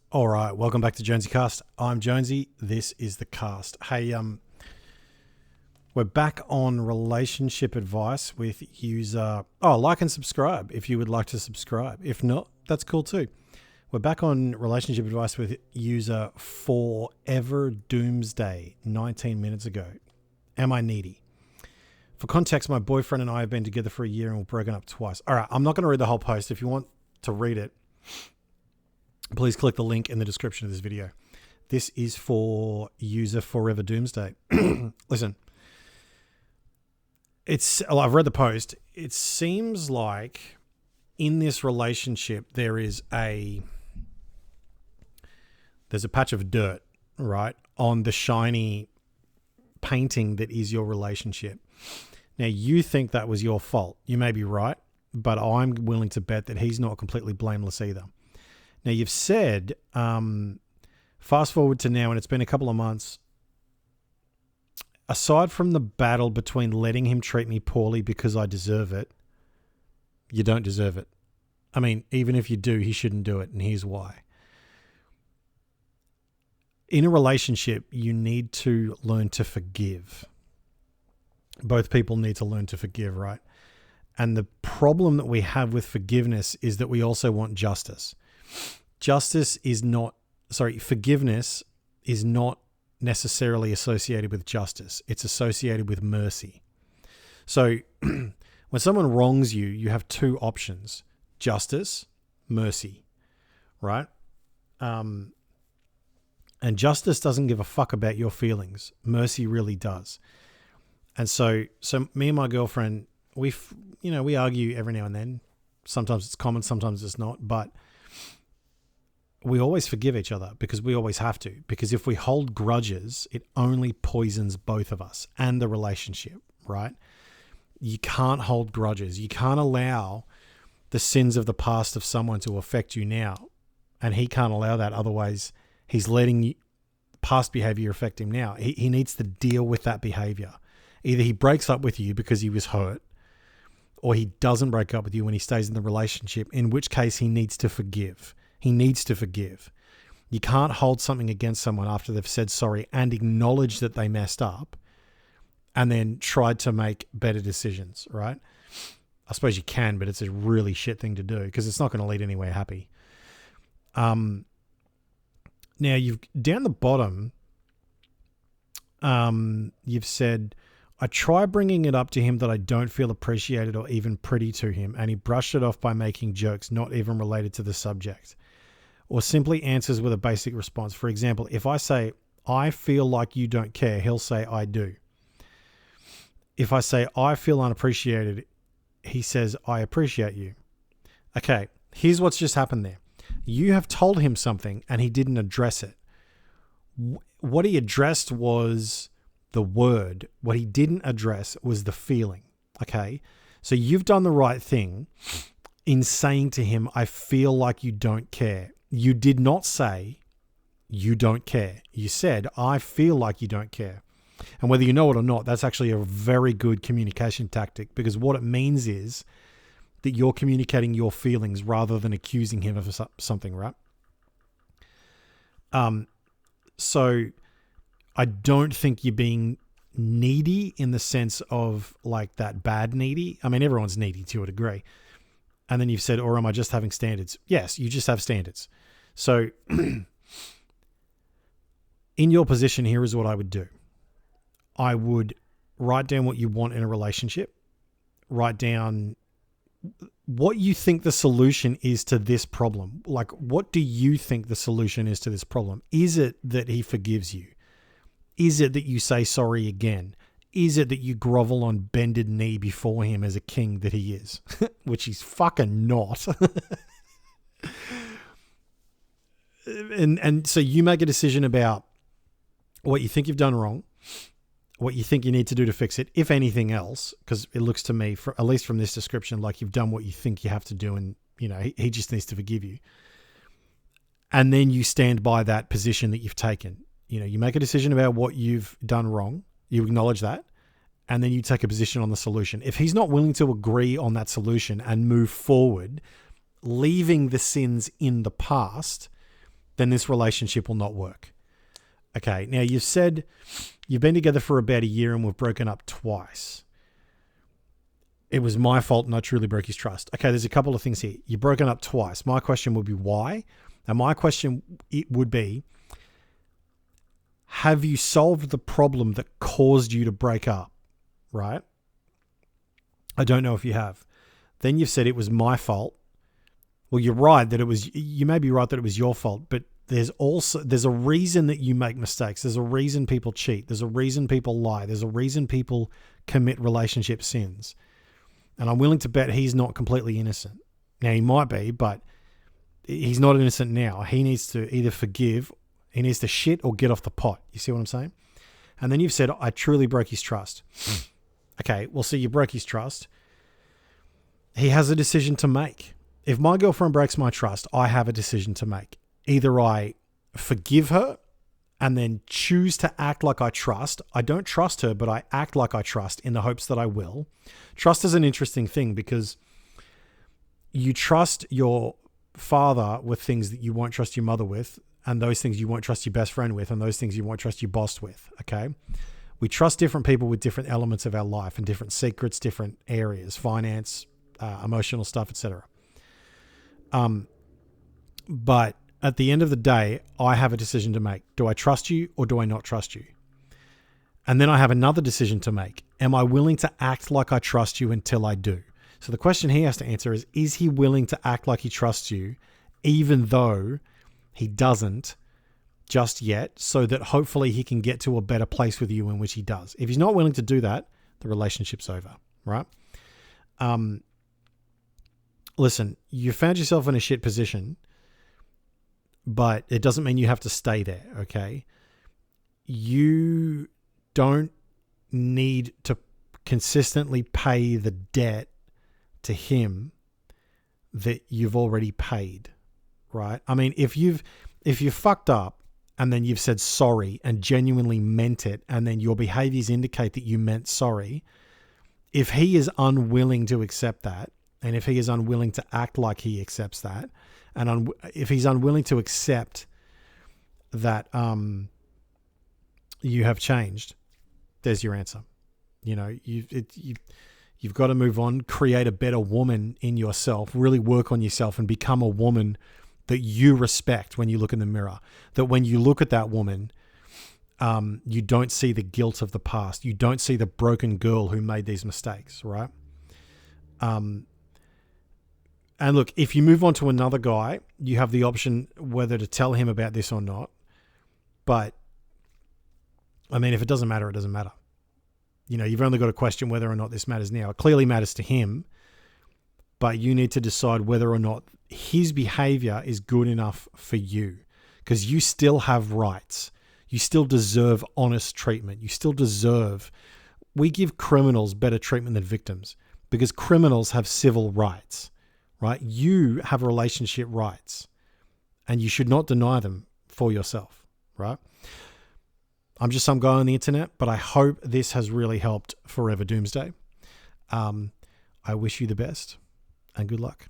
All right, welcome back to Jonesy Cast. I'm Jonesy. This is the cast. Hey, we're back on relationship advice with user. Oh, like and subscribe if you would like to subscribe. If not, that's cool too. We're back on relationship advice with user Forever Doomsday 19 minutes ago. Am I needy? For context, my boyfriend and I have been together for a year and we've broken up twice. All right, I'm not going to read the whole post. If you want to read it, please click the link in the description of this video. This is for user Forever Doomsday. Listen, I've read the post. It seems like in this relationship there's a patch of dirt, right, on the shiny painting that is your relationship. Now, you think that was your fault. You may be right, but I'm willing to bet that he's not completely blameless either. Now, you've said, fast forward to now, and it's been a couple of months. Aside from the battle between letting him treat me poorly because I deserve it, you don't deserve it. I mean, even if you do, he shouldn't do it, and here's why. In a relationship, you need to learn to forgive. Both people need to learn to forgive, right? And the problem that we have with forgiveness is that we also want justice. Forgiveness is not necessarily associated with justice. It's associated with mercy. So when someone wrongs you, you have two options: justice, mercy, right? And justice doesn't give a fuck about your feelings. Mercy really does. And so me and my girlfriend, we argue every now and then. Sometimes it's common, sometimes it's not, but we always forgive each other because we always have to. Because if we hold grudges, it only poisons both of us and the relationship, right? You can't hold grudges. You can't allow the sins of the past of someone to affect you now. And he can't allow that. Otherwise, he's letting past behavior affect him now. He needs to deal with that behavior. Either he breaks up with you because he was hurt, or he doesn't break up with you when he stays in the relationship, in which case he needs to forgive. He needs to forgive. You can't hold something against someone after they've said sorry and acknowledge that they messed up and then tried to make better decisions, right? I suppose you can, but it's a really shit thing to do because it's not going to lead anywhere happy. Now, you've down the bottom, you've said, I try bringing it up to him that I don't feel appreciated or even pretty to him, and he brushed it off by making jokes not even related to the subject, or simply answers with a basic response. For example, if I say, I feel like you don't care, he'll say, I do. If I say, I feel unappreciated, he says, I appreciate you. Okay, here's what's just happened there. You have told him something and he didn't address it. What he addressed was the word. What he didn't address was the feeling. Okay, so you've done the right thing in saying to him, I feel like you don't care. You did not say you don't care. You said, I feel like you don't care. And whether you know it or not, that's actually a very good communication tactic, because what it means is that you're communicating your feelings rather than accusing him of something, right? So I don't think you're being needy in the sense of like that bad needy. I mean, everyone's needy to a degree. And then you've said, or am I just having standards? Yes, you just have standards. So in your position, here is what I would do. I would write down what you want in a relationship. Write down what you think the solution is to this problem. Like, what do you think the solution is to this problem? Is it that he forgives you? Is it that you say sorry again? Is it that you grovel on bended knee before him as a king that he is? Which he's fucking not. And so you make a decision about what you think you've done wrong, what you think you need to do to fix it, if anything else, because it looks to me, at least from this description, like you've done what you think you have to do, and he just needs to forgive you. And then you stand by that position that you've taken. You make a decision about what you've done wrong, you acknowledge that, and then you take a position on the solution. If he's not willing to agree on that solution and move forward, leaving the sins in the past, then this relationship will not work. Okay, now you've said you've been together for about a year and we've broken up twice. It was my fault and I truly broke his trust. Okay, there's a couple of things here. You've broken up twice. My question would be why? And my question it would be, have you solved the problem that caused you to break up? Right? I don't know if you have. Then you've said it was my fault. Well, you're right that you may be right that it was your fault, but there's a reason that you make mistakes. There's a reason people cheat. There's a reason people lie. There's a reason people commit relationship sins. And I'm willing to bet he's not completely innocent. Now, he might be, but he's not innocent now. He needs to either forgive, he needs to shit or get off the pot. You see what I'm saying? And then you've said, I truly broke his trust. Okay, well, so you broke his trust. He has a decision to make. If my girlfriend breaks my trust, I have a decision to make. Either I forgive her and then choose to act like I trust. I don't trust her, but I act like I trust in the hopes that I will. Trust is an interesting thing because you trust your father with things that you won't trust your mother with, and those things you won't trust your best friend with, and those things you won't trust your boss with, okay? We trust different people with different elements of our life and different secrets, different areas, finance, emotional stuff, etc. But at the end of the day, I have a decision to make. Do I trust you or do I not trust you? And then I have another decision to make. Am I willing to act like I trust you until I do? So the question he has to answer is he willing to act like he trusts you even though he doesn't just yet, so that hopefully he can get to a better place with you in which he does. If he's not willing to do that, the relationship's over, right? Listen, you found yourself in a shit position, but it doesn't mean you have to stay there, okay? You don't need to consistently pay the debt to him that you've already paid, right? I mean, if you fucked up and then you've said sorry and genuinely meant it, and then your behaviors indicate that you meant sorry, if he is unwilling to accept that, and if he is unwilling to act like he accepts that, and if he's unwilling to accept that you have changed, there's your answer. You know, you've got to move on, create a better woman in yourself, really work on yourself and become a woman that you respect when you look in the mirror. That when you look at that woman, you don't see the guilt of the past. You don't see the broken girl who made these mistakes, right? And look, if you move on to another guy, you have the option whether to tell him about this or not. But, I mean, if it doesn't matter, it doesn't matter. You know, you've only got to question whether or not this matters now. It clearly matters to him, but you need to decide whether or not his behavior is good enough for you, because you still have rights. You still deserve honest treatment. You still deserve... We give criminals better treatment than victims because criminals have civil rights, right? You have relationship rights and you should not deny them for yourself, right? I'm just some guy on the internet, but I hope this has really helped Forever Doomsday. I wish you the best and good luck.